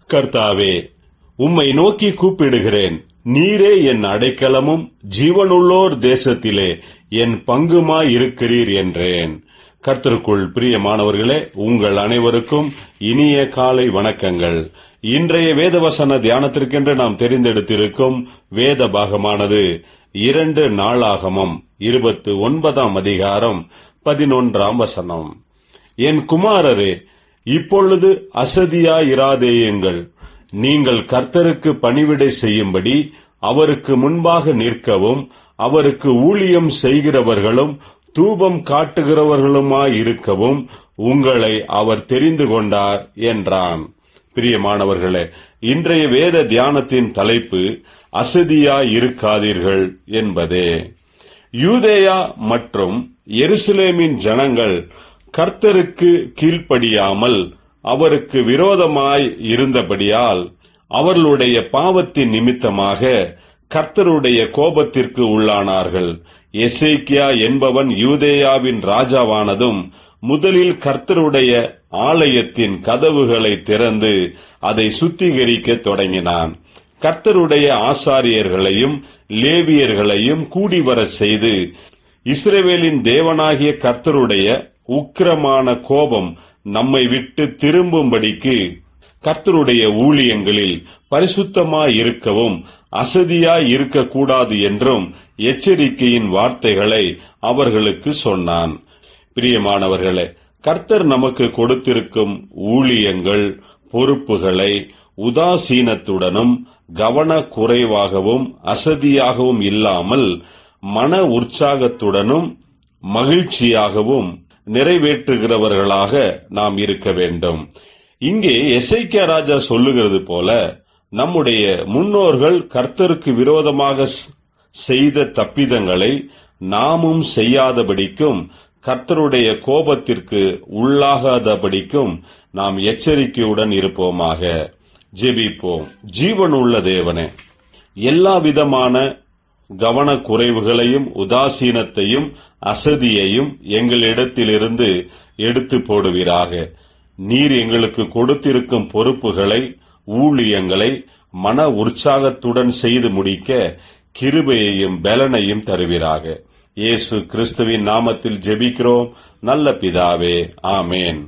கர்த்தாவே, உம்மை நோக்கி கூப்பிடுகிறேன். நீரே என் அடைக்கலமும் ஜீவனுள்ளோர் தேசத்திலே என் பங்குமாயிருக்கிறீர் என்றேன். கர்த்தருக்குள் பிரியமானவர்களே, உங்கள் அனைவருக்கும் இனிய காலை வணக்கங்கள். இன்றைய வேதவசன தியானத்திற்கென்று நாம் தெரிந்தெடுத்திருக்கும் வேத பாகமானது 2 நாளாகமம் 29 அதிகாரம் 11 வசனம். என் குமாரரே, இப்பொழுது அசதியாயிராதேயுங்கள். நீங்கள் கர்த்தருக்கு பணிவிடை செய்யும்படி அவருக்கு முன்பாக நிற்கவும் அவருக்கு ஊழியம் செய்கிறவர்களும் தூபம் காட்டுகிறவர்களுமாயிருக்கவும் உங்களை அவர் தெரிந்து கொண்டார் என்றான். பிரியமானவர்களே, இன்றைய வேத தியானத்தின் தலைப்பு அசதியாயிருக்காதீர்கள் என்பதே. யூதேயா மற்றும் எருசலேமின் ஜனங்கள் கர்த்தருக்கு கீழ்ப்படியாமல் அவருக்கு விரோதமாய் இருந்தபடியால் அவர்களுடைய பாவத்தின் நிமித்தமாக கர்த்தருடைய கோபத்திற்கு உள்ளானார்கள். எசேக்கியா என்பவன் யூதேயாவின் ராஜாவானதும் முதலில் கர்த்தருடைய ஆலயத்தின் கதவுகளை திறந்து அதை சுத்திகரிக்க தொடங்கினான். கர்த்தருடைய ஆசாரியர்களையும் லேவியர்களையும் கூடிவரச் செய்து இஸ்ரவேலின் தேவனாகிய கர்த்தருடைய உக்கிரமான கோபம் நம்மை விட்டு திரும்பும்படிக்கு கர்த்தருடைய ஊழியங்களில் பரிசுத்தமாயிருக்கவும் அசதியாயிருக்கக்கூடாது என்றும் எச்சரிக்கையின் வார்த்தைகளை அவர்களுக்கு சொன்னான். பிரியமானவர்களே, கர்த்தர் நமக்கு கொடுத்திருக்கும் ஊழியங்கள் பொறுப்புகளை உதாசீனத்துடனும் கவனக்குறைவாகவும் அசதியாகவும் இல்லாமல் மன உற்சாகத்துடனும் மகிழ்ச்சியாகவும் நிறைவேற்றுகிறவர்களாக நாம் இருக்க வேண்டும். இங்கே எசேக்கியா ராஜா சொல்லுகிறது போல, நம்முடைய முன்னோர்கள் கர்த்தருக்கு விரோதமாக செய்த தப்பிதங்களை நாமும் செய்யாதபடிக்கும் கர்த்தருடைய கோபத்திற்கு உள்ளாகாதபடிக்கும் நாம் எச்சரிக்கையுடன் இருப்போமாக. ஜெபிப்போம். ஜீவனுள்ள தேவனே, எல்லா விதமான கவனக்குறைவுகளையும் உதாசீனத்தையும் அசதியையும் எங்களிடத்திலிருந்து எடுத்து போடுவீராக. நீர் எங்களுக்கு கொடுத்திருக்கும் பொறுப்புகளை ஊழியங்களை மன உற்சாகத்துடன் செய்து முடிக்க கிருபையையும் பலனையும் தருவீராக. இயேசு கிறிஸ்துவின் நாமத்தில் ஜெபிக்கிறோம் நல்ல பிதாவே, ஆமேன்.